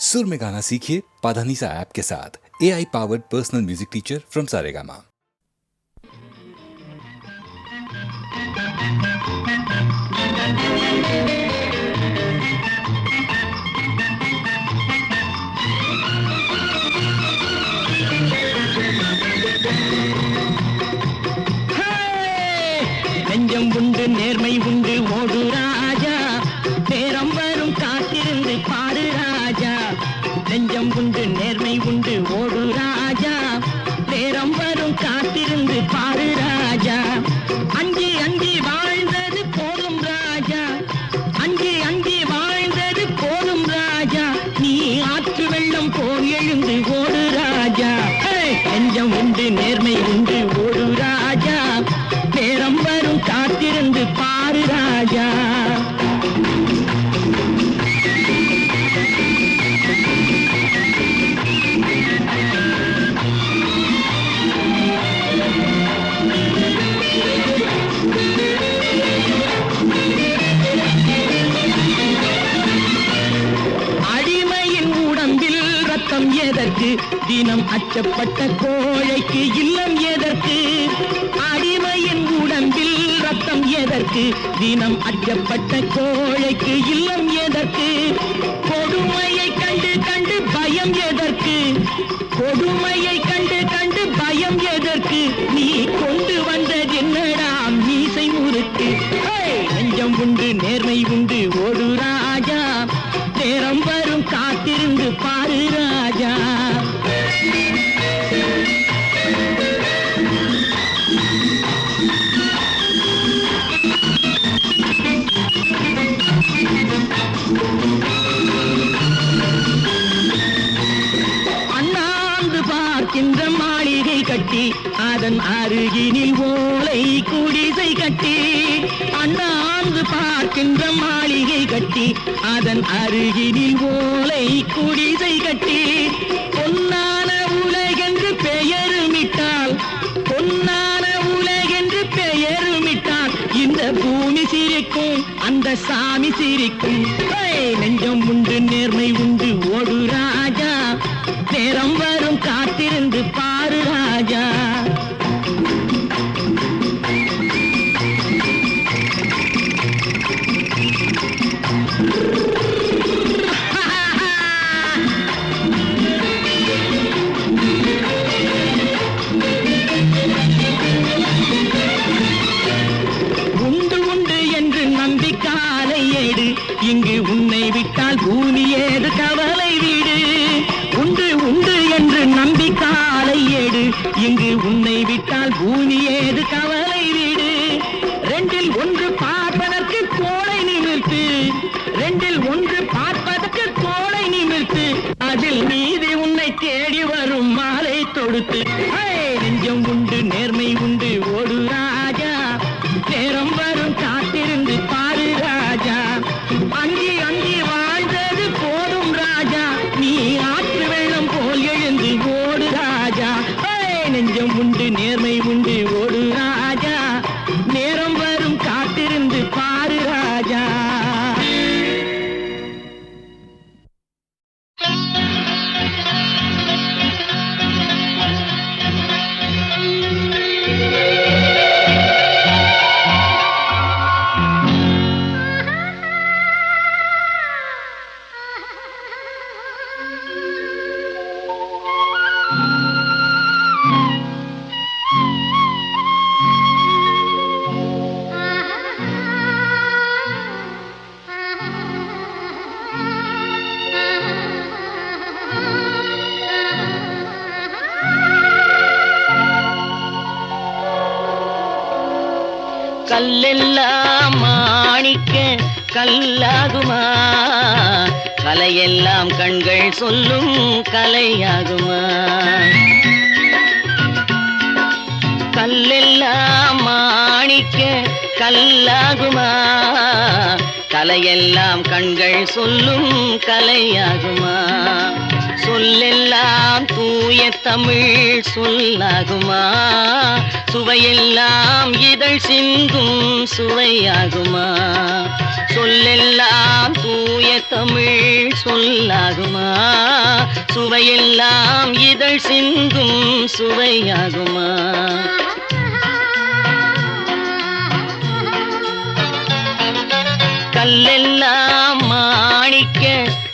सुर में गाना सीखिए पाधानीसा ऐप के साथ। AI powered personal music teacher from Saregama. நெஞ்சம் உண்டு நேர்மை உண்டு ஓடு ராஜா, நேரம் வரும் காத்திருந்து பாரு ராஜா. நெஞ்சம் உண்டு நேர்மை உண்டு ஓடு ராஜா, நேரம் வரும் காத்திருந்து பாரு ராஜா. அஞ்சி அஞ்சி வாழ்ந்தது போதும் ராஜா, அஞ்சி அஞ்சி வாழ்ந்தது போதும் ராஜா. நீ ஆற்று வெள்ளம் போல் எழுந்து ஓடு ராஜா. நெஞ்சம் உண்டு நேர்மை உண்டு ஓடு ராஜா, நேரம் வரும் காத்திருந்து பாரு ராஜா. அடிமையின் உடம்பில் ரத்தம் எதற்கு, தினம் அச்சப்பட்ட கோழைக்கு இல்லம் எதற்கு. அடிமையின் உடம்பில் ரத்தம் எதற்கு, தினம் அச்சப்பட்ட கோழைக்கு இல்லம் எதற்கு. கொடுமையை கண்டு கண்டு பயம் எதற்கு, கொடுமையை கண்டு கண்டு பயம் எதற்கு. நீ கொண்டு வந்தது என்னடா மீசை முறுக்கு. நெஞ்சம் உண்டு நேர்மை உண்டு ஓடு ராஜா, நேரம் வரும் காத்திருந்து பாரு ராஜா. அண்ணாந்து பார்க்கின்ற மாளிகை கட்டி, அதன் அருகினில் ஓலை குடிசை கட்டி. அண்ணாந்து பார்க்கின்ற மாளிகை கட்டி, அதன் அருகினில் ஓலை குடிசை கட்டி. பொன்னான உலகென்று பெயருமிட்டால், பொன்னான உலகென்று பெயருமிட்டால், இந்த பூமி சிரிக்கும் அந்த சாமி சிரிக்கும். நெஞ்சம் உண்டு நேர்மை உண்டு ஓடு ராஜா, நேரம் வரும் காத்திருந்து பாரு ராஜா. உண்டு உண்டு என்று நம்பி காலை ஏடு, இங்கு உன்னை விட்டால் பூமி ஏது கவலை வீடு. உண்டு உண்டு என்று நம்பி காலை ஏடு, இங்கு உன்னை விட்டால் பூமி ஏது கவலை வீடு. ரெண்டில் ஒன்று பார்ப்பதற்கு கோளை நிமிர்த்து, ரெண்டில் ஒன்று பார்ப்பதற்கு கோளை நிமிர்த்து, அதில் மீதி உன்னை தேடி வரும் மாலை தொடுத்து. நெஞ்சம் உண்டு நேர்மை உண்டு ஓடு ராஜா, நேரம் வரும் காத்திருந்து பாரு ராஜா. அஞ்சி அஞ்சி வாழ்ந்தது போதும் ராஜா, நீ ஆற்று வெள்ளம் போல் எழுந்து ஓடு ராஜா. நெஞ்சம் உண்டு நேர்மை உண்டு ஓடு ராஜா, நேரம் வரும் காத்திருந்து பாரு ராஜா. கல்லெல்லாம் மாணிக்க கல்லாகுமா, கலையெல்லாம் கண்கள் சொல்லும் கலையாகுமா. கல்லெல்லாம் மாணிக்க கல்லாகுமா, கலையெல்லாம் கண்கள் சொல்லும் கலையாகுமா. சொல்லெல்லாம் தூய தமிழ் சொல்லாகுமா? சுவையெல்லாம் இதழ் சிந்தும் சுவையாகுமா? சொல்லெல்லாம் தூய தமிழ் சொல்லாகுமா? சுவையெல்லாம் இதழ் சிந்தும் சுவையாகுமா? கல்லெல்லாம் மாணிக்க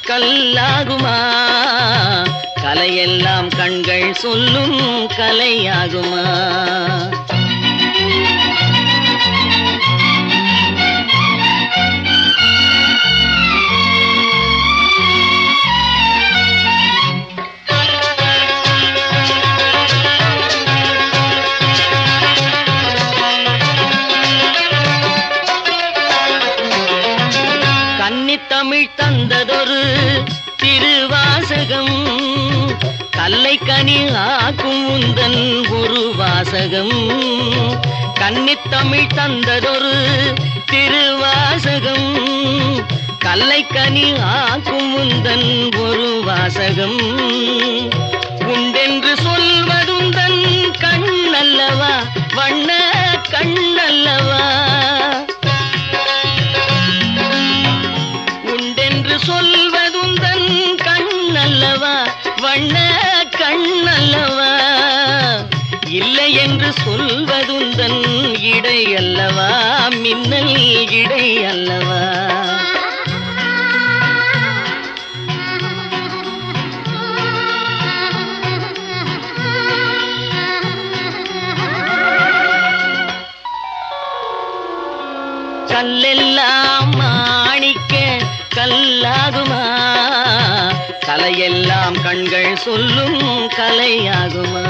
கல்லாகுமா? கலையெல்லாம் கண்கள் சொல்லும் கலையாகுமா? கன்னித்தமிழ் தந்ததொரு திருவாசகம், கல்லை கனி ஆக்கும் உந்தன் ஒரு வாசகம். கன்னித்தமிழ் தந்ததொரு திருவாசகம், கல்லை கனி ஆக்கும் உந்தன் ஒரு வாசகம். உண்டென்று சொல்வதுந்தன் கண்ணல்லவா, வண்ண கண்ணல்லவா? சொல்வதுந்தன் கண்ணல்லவா, வண்ண கண்ணல்லவா? இல்லை என்று சொல்வதுந்தன் இடை அல்லவா, மின்னல் இடை அல்லவா? கல்லெல்லாம் மாணிக்க கல்லாகுமா? கலையெல்லாம் கண்கள் சொல்லும் கலையாகுமா?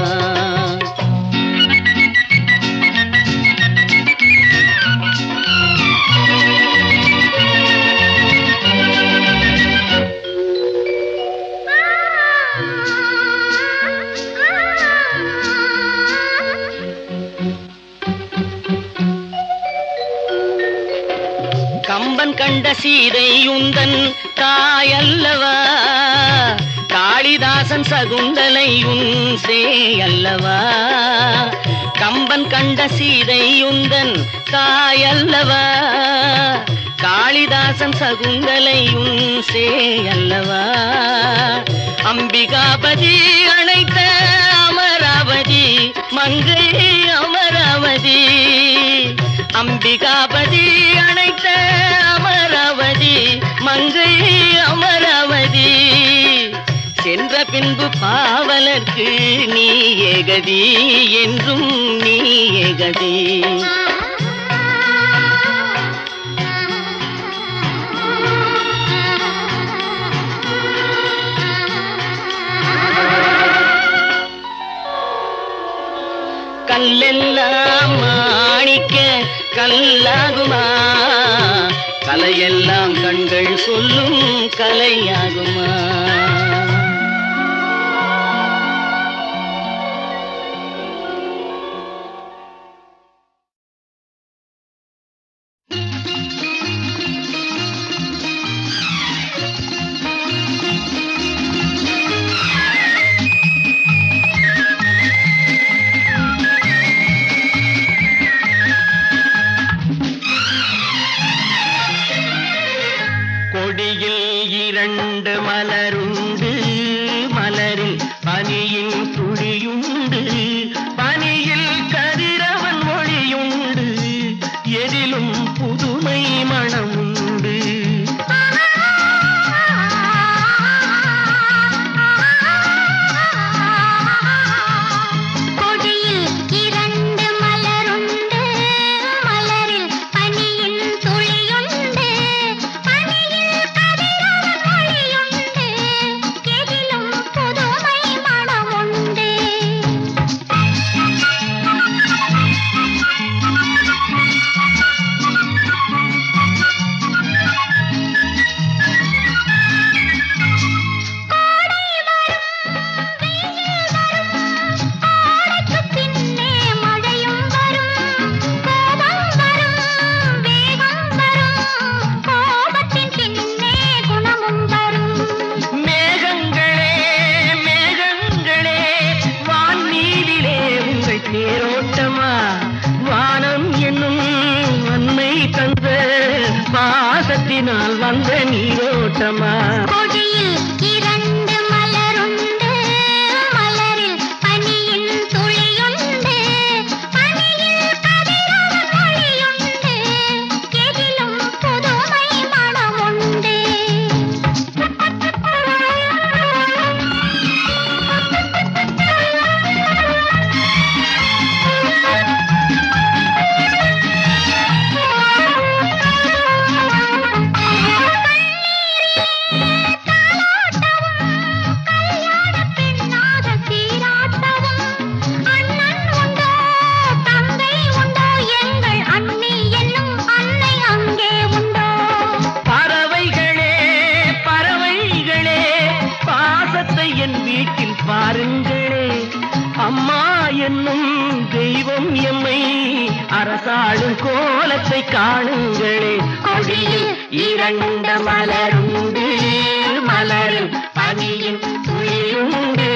கம்பன் கண்ட சீதை உந்தன் தாயல்லவா? காளிதாசன் சகுந்தலை உன் சேயல்லவா? கம்பன் கண்ட சீதை உந்தன் தாயல்லவா? காளிதாசன் சகுந்தலை உன் சேயல்லவா? அம்பிகாபதி அழைத்த அமராவதி மங்கை அமராவதி. அம்பிகாபதி அழைத்த அமராவதி மங்கை அமராவதி. சென்ற பின்பு பாவலர்க்கு நீ ஏகதி, என்றும் நீ ஏகதி. கல்லெல்லாம் மாணிக்க கல்லாகுமா? கலையெல்லாம் கண்கள் சொல்லும் கலையாகுமா? கொடியில் இரண்டு மலருண்டு, மலரில் பனியின் துளியுண்டு, பனியில் கதிரவன் ஒளியுண்டு, எதிலும் புதுமை மணமுண்டு. என் வீட்டில் பாருங்களே, அம்மா என்னும் தெய்வம் எம்மை அரசாளும் கோலத்தை காணுங்களே. கொடியில் இரண்ட மலருண்டு, மலரில் பனியின் துளியுண்டு,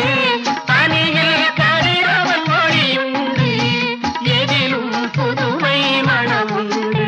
பனியில் கதிரவன் மொழியுண்டு, எதிலும் புதுமை மனமுண்டு.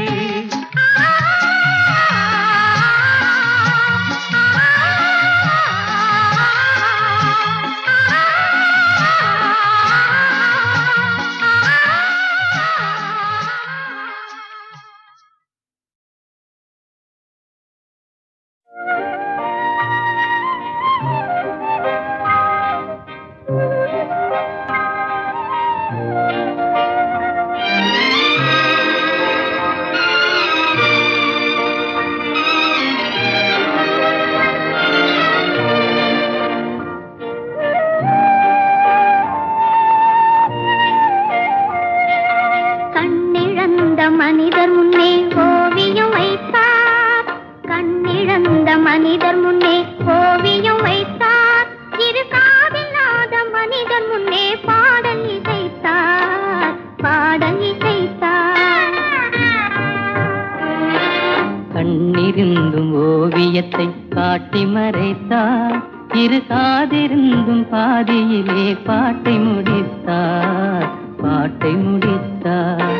மனிதர் முன்னே ஓவியம் வைத்தார், கண்ணிழந்த மனிதர் முன்னே ஓவியம் வைத்தார், இரு காதில்லாத மனிதர் முன்னே பாடல் இசைத்தார், பாடல் இசைத்தார். கண்ணிருந்தும் ஓவியத்தை காட்டி மறைத்தார், இரு காதிருந்தும் பாதியிலே பாட்டை முடித்தார், பாட்டை முடித்தார்.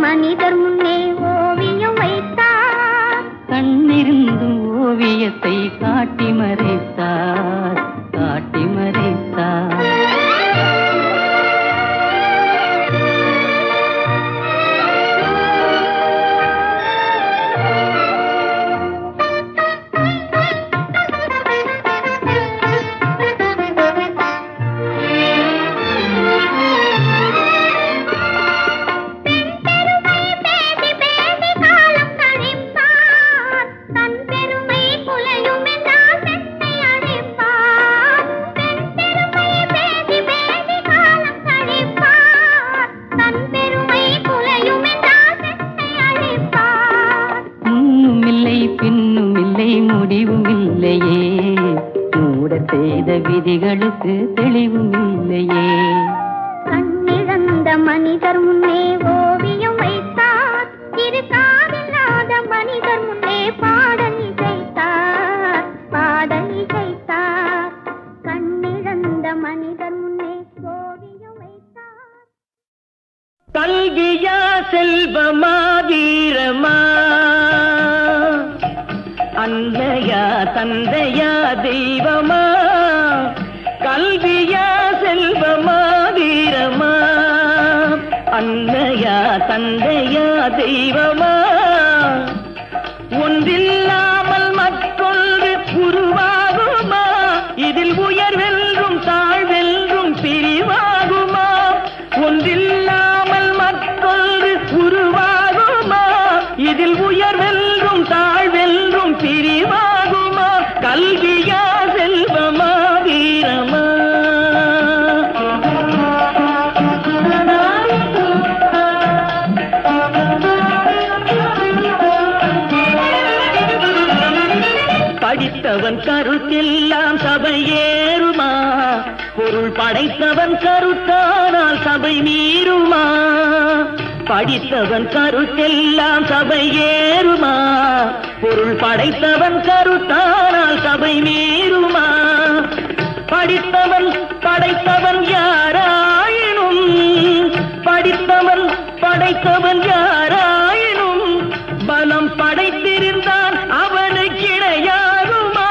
மனிதர் முன்னே ஓவியம் வைத்தார், கண்ணிருந்தும் ஓவியத்தை காட்டி மறைத்தார், காட்டி மறைத்தார். விதிகளுக்கு தெளிவும் இல்லையே. கண்ணிழந்த மனிதர் முன்னே ஓவியம் வைத்தார், இரு காதில்லாத மனிதர் முன்னே பாடல் இசைத்தார், பாடல் இசைத்தார். கண்ணிழந்த மனிதர் முன்னே ஓவியம் வைத்தார். கல்வியா செல்வமா வீரமா, அன்னையா தந்தையா தெய்வமா, கல்வியா செல்வமா வீரமா, அன்னையா தந்தையா தெய்வமா, ஒன்றில்லாமல் மற்றொன்று உருவாகுமா, இதில் உயர்வென்றும் தாழ்வென்றும் பிரிவாகுமா, ஒன்றில்லாமல் மற்றொன்று உருவாகுமா, இதில் உயர்வென்றும் தாழ்வென்றும் பிரிவாகுமா, கல்வியா செல்வமா வீரமா. படித்தவன் கருத்தெல்லாம் சபை ஏறுமா, பொருள் படைத்தவன் கருத்தானால் சபை மீறுமா, படித்தவன் கருத்தெல்லாம் சபை ஏறுமா, பொருள் படைத்தவன் கருத்தானால் சபை மீறுமா, படித்தவன் படைத்தவன் யாராயினும், படித்தவன் படைத்தவன் யாராயினும், பலம் படைத்திருந்தான் அவனுக்கு இணையாகுமா,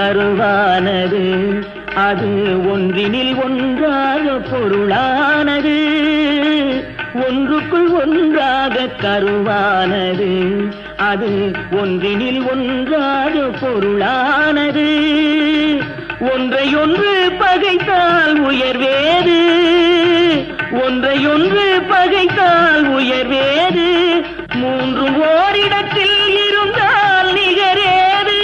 கருவானது, அது ஒன்றினில் ஒன்றாக பொருளானது. ஒன்றுக்குள் ஒன்றாக கருவானது, அது ஒன்றினில் ஒன்றாக பொருளானது. ஒன்றையொன்று பகைத்தால் உயர்வேது, ஒன்றையொன்று பகைத்தால் உயர்வேது. மூன்றும் ஓரிடத்தில் இருந்தால் நிகரேது,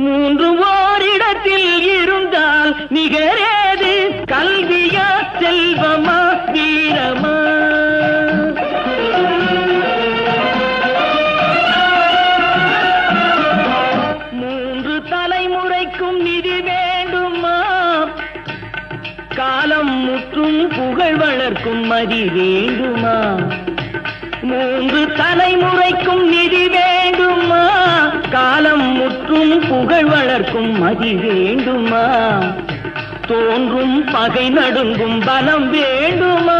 மூன்றும் ஓரிடத்தில் இருந்தால் நிகரேது. கல்வியா செல்வமா வீரமா? மூன்று தலைமுறைக்கும் நிதி வேண்டுமா? காலம் முற்றும் புகழ் வளர்க்கும் மதி வேண்டுமா? மூன்று தலைமுறைக்கும் நிதி வேண்டுமா? காலம் முற்றும் புகழ் வளர்க்கும் மதி வேண்டுமா? தோன்றும் பகை நடுங்கும் பலம் வேண்டுமா?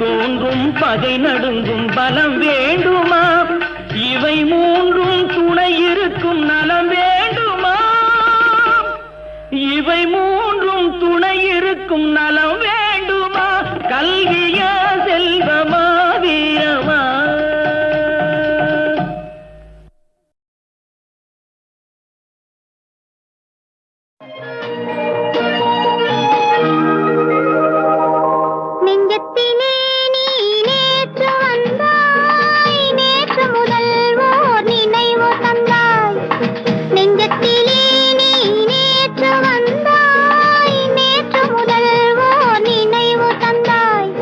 தோன்றும் பகை நடுங்கும் பலம் வேண்டுமா? இவை மூன்றும் துணை இருக்கும் நலம் வேண்டுமா? இவை மூன்றும் துணை இருக்கும் நலம் வேண்டுமா? கல்வியா செல்வமா வீரமா? நெஞ்சத்திலே நீ நேற்று வந்தாய், நேற்று முதல் ஓர் நினைவு தந்தாய். நெஞ்சத்திலே நீ நேற்று வந்தாய், நேற்று முதல் ஓர் நினைவு தந்தாய்.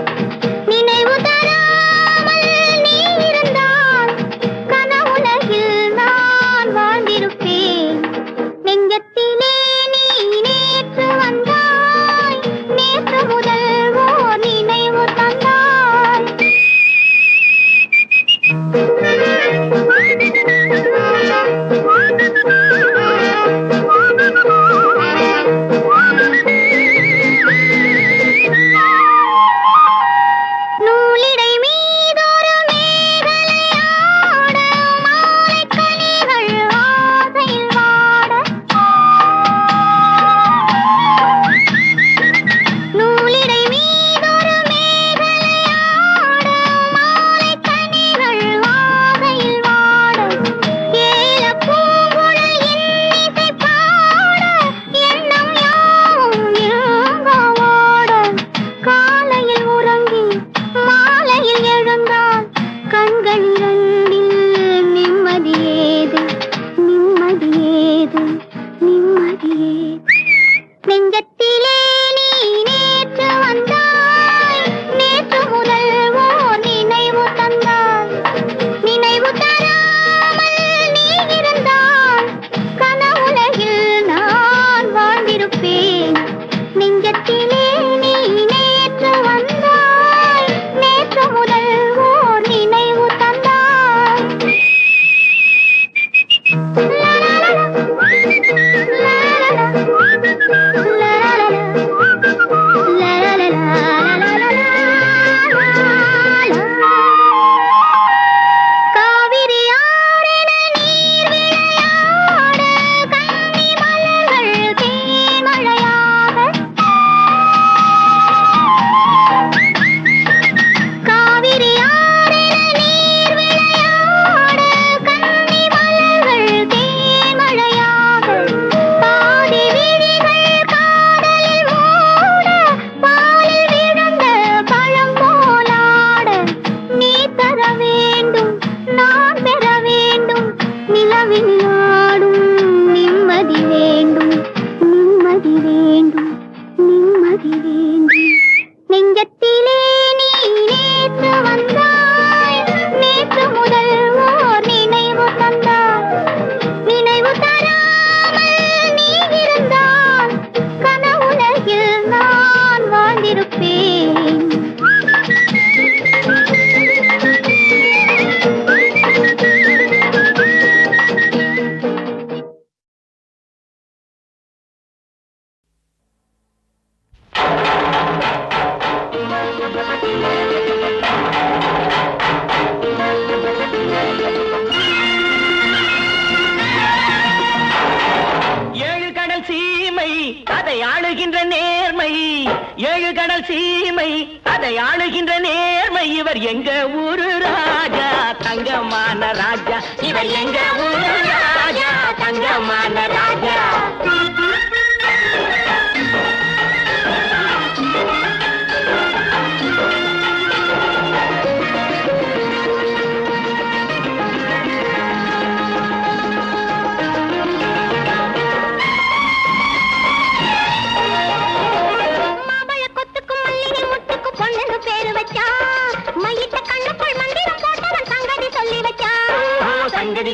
ஏழு கடல் சீமை அதை ஆளுகின்ற நேர்மை இவர் எங்க ஊரு ராஜா தங்கமான ராஜா இவர் எங்க ஊரு ராஜா தங்கமான ராஜா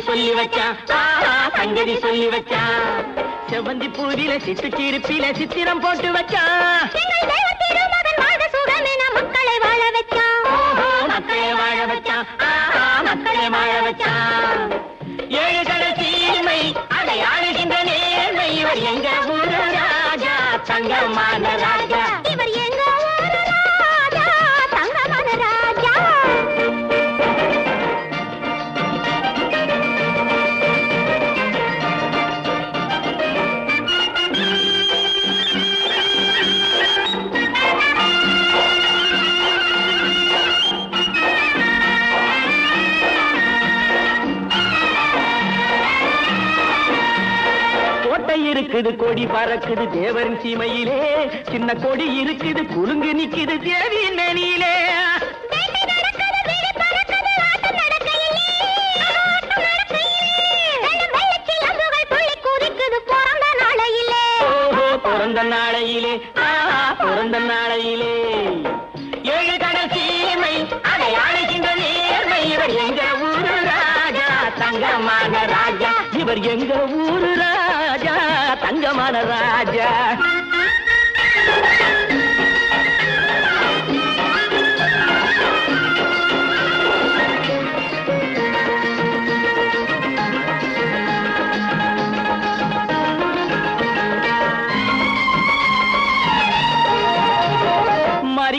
சொல்லி வச்சான் சங்கதி சொல்லி வச்சான் செவந்தி பூரில சிட்டு சிரிப்பில சித்திரம் போட்டு வச்சான் மக்களை வாழ வச்சான் மக்களை வாழ வச்சான் மக்களை வாழ வச்சான் ஏழு கடல் சீமை அதை ஆளுகின்ற நேர்மை இவர் எங்க ஊரு ராஜா தங்கமான ராஜா இவர் எங்க ஊரு ராஜா தங்கமான ராஜா இருக்குது கொடி பறக்குது தேவரின் சீமையிலே சின்ன கொடி இருக்குது குலுங்கு நிக்குது தேவியின் மேனியிலே பிறந்த நாளையிலே பிறந்த நாளையிலே ஏழு கடல் சீமை அதை ஆளுகின்ற நேர்மை இவர் எங்க ஊரு ராஜா தங்கமான ராஜா இவர் எங்க ஊரு ராஜா தங்கமான ராஜா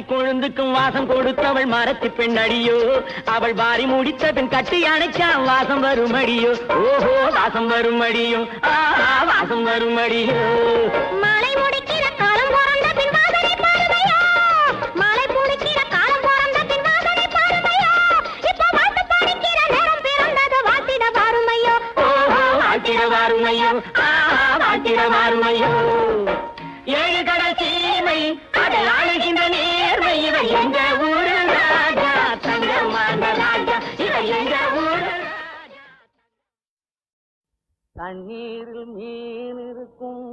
கொழுந்துக்கும் வாசம் கொடுத்தவள் மரத்து பெண்ணடியோ அவள் வாரி முடித்த பின் கட்டி அணைச்சான் வாசம் வருமடியோ ஓஹோ வாசம் வருமடியோ வாசம் வருமடியோ மாலை முடிக்கிற காலம் பிறந்த பின் வாசனை பாருமையோ மாலை முடிக்கிற காலம் பிறந்த பின் வாசனை பாருமையோ இப்போ வாட்டு படிக்கிற நேரம் பிறந்தது வாட்டிட வாருமையோ ஓஹோ வாட்டிட வாருமையோ வாட்டிட வாருமையோ ஏழு கடல் சீமை அதை ஆளுகின்ற நேர்மை இவர் எங்க ஊரு ராஜா தங்கமான ராஜா இவர் எங்க ஊரு தண்ணீரில் மீன் இருக்கும்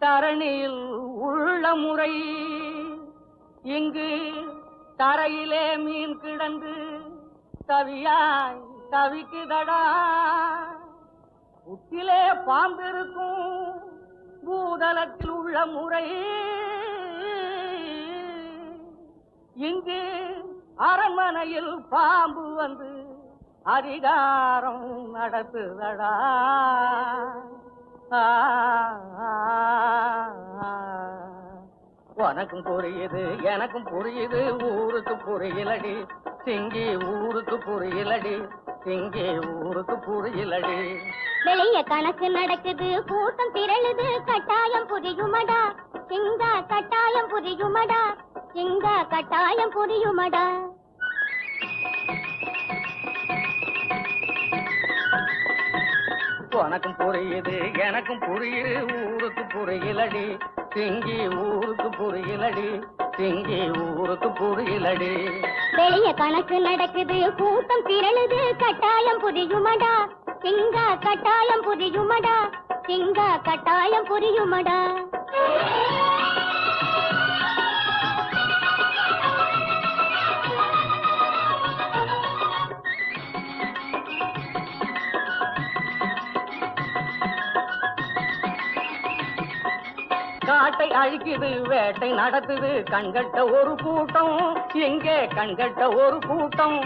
தரணியில் உள்ள முறை இங்கு தரையிலே மீன் கிடந்து தவியாய் தவிக்குதடா புத்திலே பாம்பிருக்கும் பூதலத்தில் உள்ள முறை இங்கு அரண்மனையில் பாம்பு வந்து அதிகாரம் நடத்துதடா உனக்கும் புரியுது எனக்கும் புரியுது ஊருக்கு புரியலடி சிங்கி ஊருக்கு புரியலடி சிங்கி ஊருக்கு புரியலடி வெளிய கணக்கு நடக்குது கூட்டம் திரளுது கட்டாயம் புரியுமடா சிங்கா கட்டாயம் புரியுமடா சிங்கா கட்டாயம் புரியுமடா உனக்கும் புரியுது எனக்கும் புரியுது ஊருக்கு புரியலடி சிங்கி ஊருக்கு புரியலடி சிங்கி ஊருக்கு புரியலடி வெளிய கணக்கு நடக்குது கூட்டம் திரளுது கட்டாயம் புரியுமடா சிங்கா கட்டாயம் புரியுமடா சிங்கா கட்டாயம் புரியுமடா காட்டை அழிக்குது வேட்டை நடத்துது கண்கட்ட ஒரு கூட்டம் எங்கே கண்கட்ட ஒரு கூட்டம்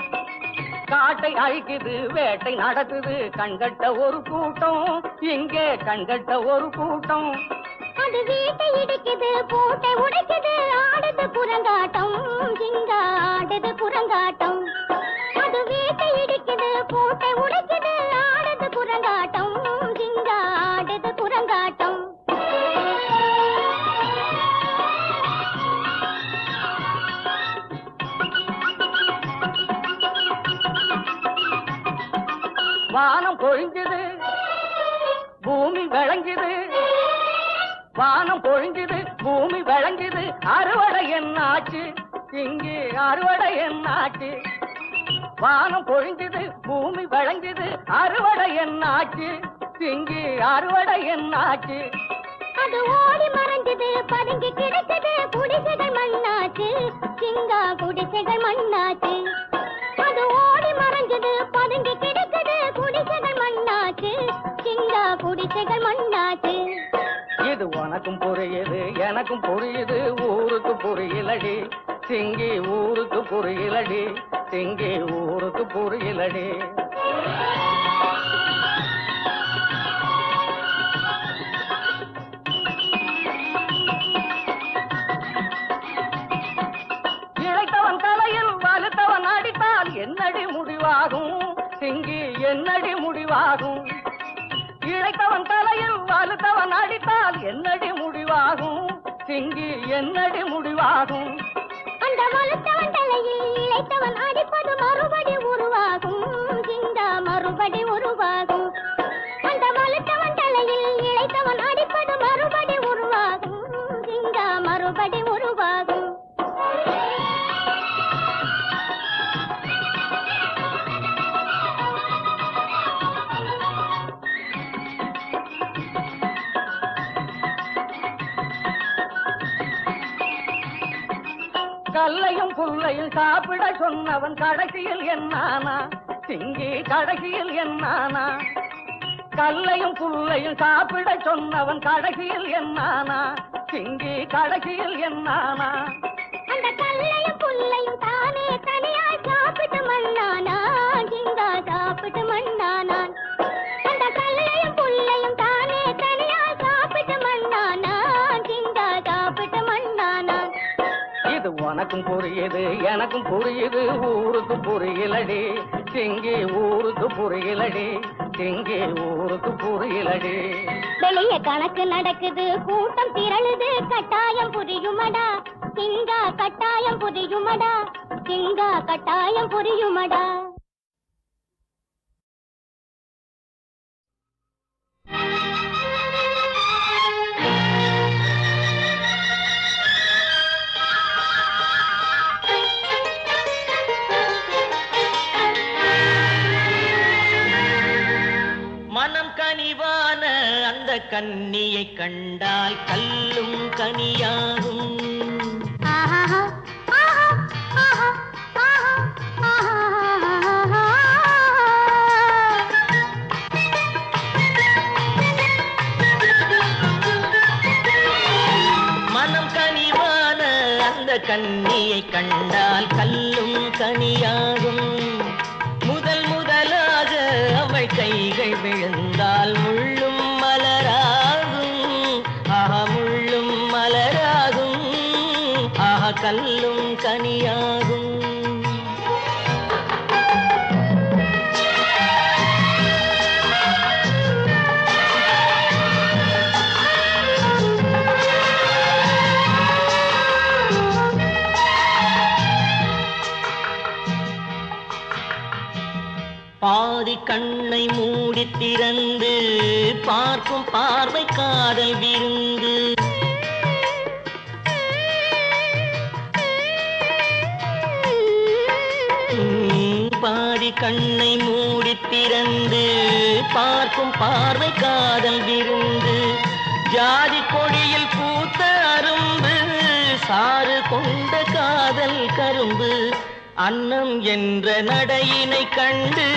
காட்டை அழிக்குது வேட்டை நடத்துது கண்கட்ட ஒரு கூட்டம் எங்கே கண்கட்ட ஒரு கூட்டம் அது வீட்டை இடிக்குது பூட்டை உடைக்குது ஆடுது குரங்காட்டம் சிங்கா ஆடுது குரங்காட்டம் அது வீட்டை இடிக்குது பூட்டை உடைக்குது ஆடுது குரங்காட்டம் சிங்கா ஆடுது குரங்காட்டம் வானம் பொழிஞ்சுது பூமி விளைஞ்சுது வானம் பொழிஞ்சுது பூமி விளைஞ்சுது அறுவடை என்னாச்சு இங்கே அறுவடை என்னாச்சு வானம் பொழிஞ்சுது பூமி விளைஞ்சுது அறுவடை என்னாச்சு இங்கே அறுவடை என்னாச்சு அது ஓடி மறைஞ்சது பதுங்கி கிடைச்சது குடிசைகள் மண்ணாச்சு சிங்கா குடிசைகள் மண்ணாச்சு அது ஓடி மறைஞ்சது பதுங்கி கிடைச்சது குடிசைகள் மண்ணாச்சு சிங்கா குடிசைகள் மண்ணாச்சு இது உனக்கும் புரியுது எனக்கும் புரியுது ஊருக்கு புரியலடி சிங்கி ஊருக்கு புரியலடி சிங்கி ஊருக்கு புரியலடி இழைத்தவன் தலையில் வலுத்தவன் அடித்தால் என்னடி முடிவாகும் சிங்கி என்னடி முடிவாகும் இழைத்தவன் தலையில் வலுத்தவன் அடித்தால் என்னடி முடிவாகும் சிங்கி என்னடி முடிவாகும் அந்த வலுத்தவன் தலையில் இழைத்தவன் அடிப்பது மறுபடி உருவாகும் சிங்கா மறுபடி உருவாகும் அந்த வலுத்தவன் தலையில் இழைத்தவன் அடிப்பது மறுபடி உருவாகும் சிங்கா மறுபடி உருவாகும் கல்லையும் புல்லையும் சாப்பிட சொன்னவன் கடைசியில் என்னானா சிங்கி கடைசியில் என்னானா கல்லையும் புல்லையும் சாப்பிட சொன்னவன் கடைசியில் என்னானா சிங்கி கடைசியில் என்னானா அந்த கல்லையும் புல்லையும் தானே தனியாய் சாப்பிட்டு மண்ணானா சிங்கா சாப்பிட்டு மண்ணானான் அந்த கல்லையும் புல்லையும் தானே தனியாய் சாப்பிட்டு மண்ணானா சிங்கா சாப்பிட்டு மண்ணானான் இது உனக்கும் புரியுது எனக்கும் புரியுது ஊருக்கு புரியலடி சிங்கி ஊருக்கு புரியலடி சிங்கி ஊருக்கு புரியலடி வெளிய கணக்கு நடக்குது கூட்டம் திரளுது கட்டாயம் புரியுமடா சிங்கா கட்டாயம் புரியுமடா சிங்கா கட்டாயம் புரியுமடா மனம் கனிவான அந்த கன்னியை கண்டால் கல்லும் கனியாகும் ஆஹா ஆஹா ஆஹா ஆஹா ஆஹா மனம் கனிவான அந்த கன்னியை கண்டால் கல்லும் கனியாகும் முதல் முதலாக அவள் கைகள் விழுந்தால் முள்ளும் மலராகும் ஆஹா முள்ளும் மலராகும் ஆஹா கல்லும் கனியாகும் பாதி கண்ணை மூடி திறந்து பார்க்கும் பார்வை காதல் விருந்து பாதி கண்ணை மூடி திறந்து பார்க்கும் பார்வை காதல் விருந்து ஜாதி கொடியில் பூத்த அரும்பு சாறு கொண்ட காதல் கரும்பு அன்னம் என்ற நடையினை கண்டு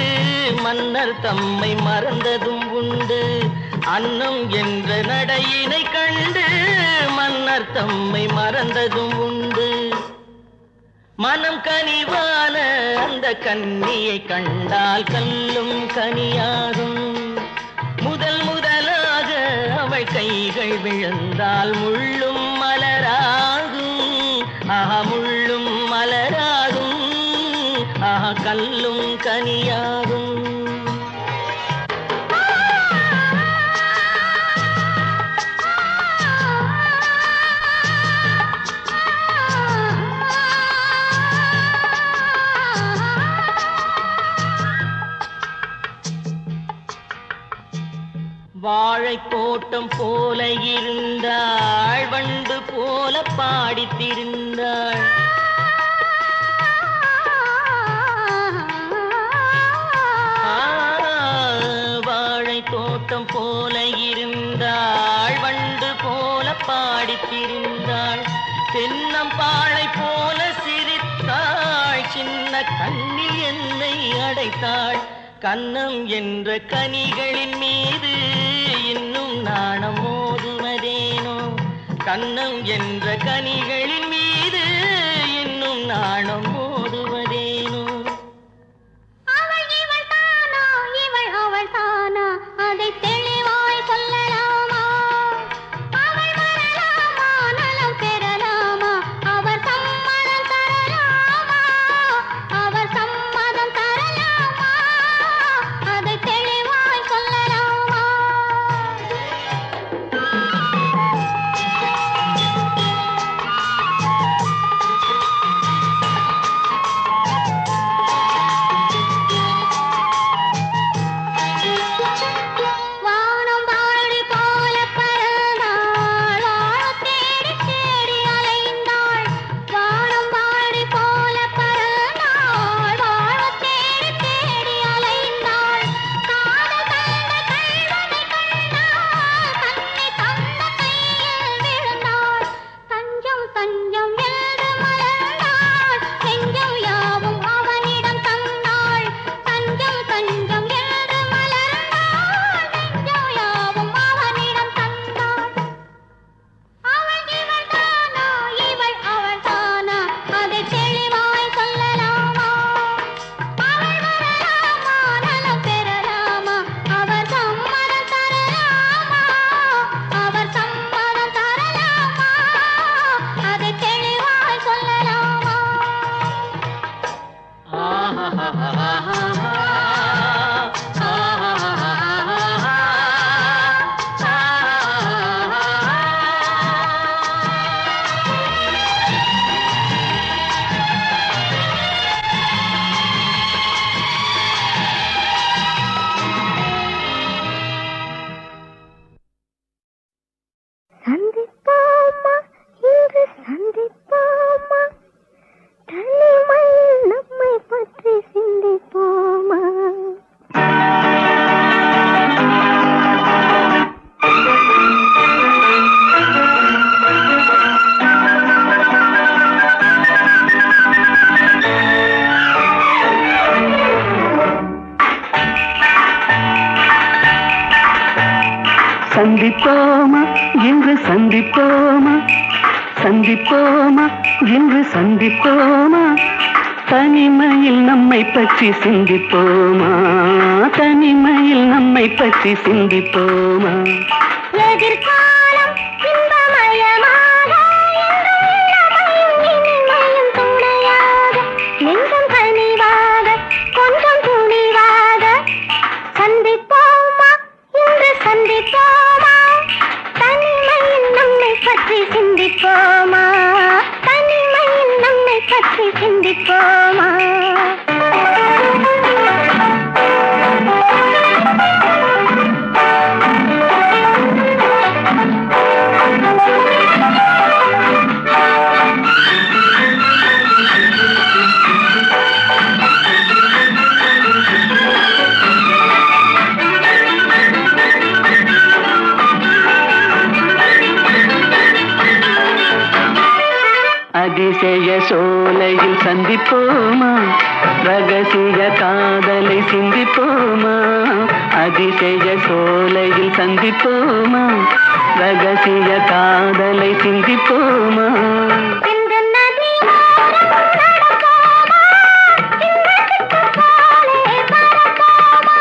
மன்னர் தம்மை மறந்ததும் உண்டு அன்னம் என்ற நடையினை கண்டு மன்னர் தம்மை மறந்ததும் உண்டு மனம் கனிவான அந்த கன்னியை கண்டால் கல்லும் கனியாகும் முதல் முதலாக அவள் கைகள் விழுந்தால் முள்ளும் மலராகும் ஆஹா முள்ளும் மலராகும் ஆஹா கல்லும் கனியாகும் வாழைத்தோட்டம் போல இருந்தாள், வண்டு போல பாடித்திருந்தாள். வாழைத்தோட்டம் போல இருந்தாள், வண்டு போல பாடித்திருந்தாள். தென்னம்பாழை போல சிரித்தாள், சின்ன கண்ணில் என்னை அடைத்தாள். கன்னம் என்ற கனிகளின் மீது இன்னும் நாணம் மோதுவதேனோ, கன்னம் என்ற கனிகளின் மீது இன்னும் நாணம் மோதுவதேனோ. அவள் இவள் தானா, இவள் அவள் தானா, அதை தெளிவாய் சொல்லலாமா? அவள் வரலாமா, நலம் பெறலாமா, அவர் சம்மதம் தரலாமா? அவர் சம்மதம் தரலாமா, அதை தெளிவாய் சொல்லலாமா? வானம் வாழி போல பறந்தாள், வாழத் தேடி தேடி அலைந்தாள். வானம் வாழி போல பறந்தாள், வாழத் தேடி தேடி அலைந்தாள். காதல் தந்த கள்வனை கண்டாள், தன்னை தந்த கையில் விழுந்தாள். தஞ்சம் தஞ்சம் என்று மலர்ந்தாள், நெஞ்சம் யாவும் அவனிடம் தந்தாள். தஞ்சம் தஞ்சம் என்று மலர்ந்தாள், நெஞ்சம் யாவும் அவனிடம் தந்தாள். அவள் இவள் தானா, இவள் அவள் தானா, அதை தெளிவாய் சொல்லலாமா? அவள் வரலாமா, நலம் பெறலாமா, அவர் சம்மதம் தரலாமா? அவர் சம்மதம் தரலாமா, அதை தெளிவாய் சொல்லலாமா? சந்திப்போமா, இன்று சந்திப்போமா, தனிமையில் நம்மை பற்றி சிந்திப்போமா? சந்திப்போமா இன்று சந்திப்போமா, சந்திப்போமா இன்று சந்திப்போமா, தனிமையில் நம்மை பற்றி சிந்திப்போமா, தனிமையில் நம்மை பற்றி சிந்திப்போமா. எதிர்காலம் இன்பமயமாக, என்றும் இளமையும் இனிமையும் துணையாக, நெஞ்சம் கனிவாக, கொஞ்சம் துணிவாக. சந்திப்போமா, இன்று சந்திப்போமா, தனிமையில் நம்மை பற்றி சிந்திப்போமா, தனிமையில் நம்மை பற்றி சிந்திப்போமா. அதிசய சோலையில் சந்திப்போமா, ரகசிய காதலை சிந்திப்போமா. அதிசய சோலையில் சந்திப்போமா, ரகசிய காதலை சிந்திப்போமா. இந்த நதி ஓரம் நடப்போமா, சிங்கத்துக்கு போலே பறப்போமா.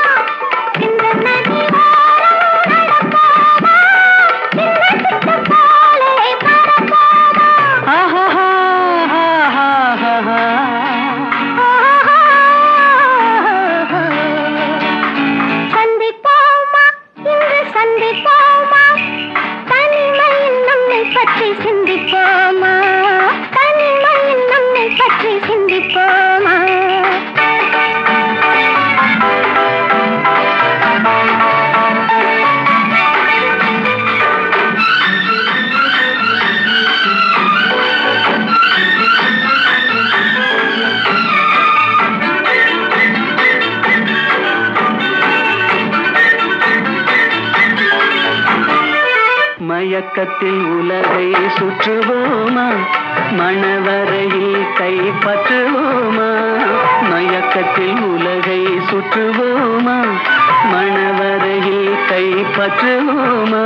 இந்த நதி ஓரம் நடப்போமா, சிங்கத்துக்கு போலே பறப்போமா. சந்திப்போமா, இன்று சந்திப்போமா, தனிமையில் நம்மை பற்றி சிந்திப்போமா. மயக்கத்தில் உலகை சுற்றுவோமா மணவரையில் கைப்பற்றுவோமா மயக்கத்தில் உலகை சுற்றுவோமா மணவரையில் கைப்பற்றுவோமா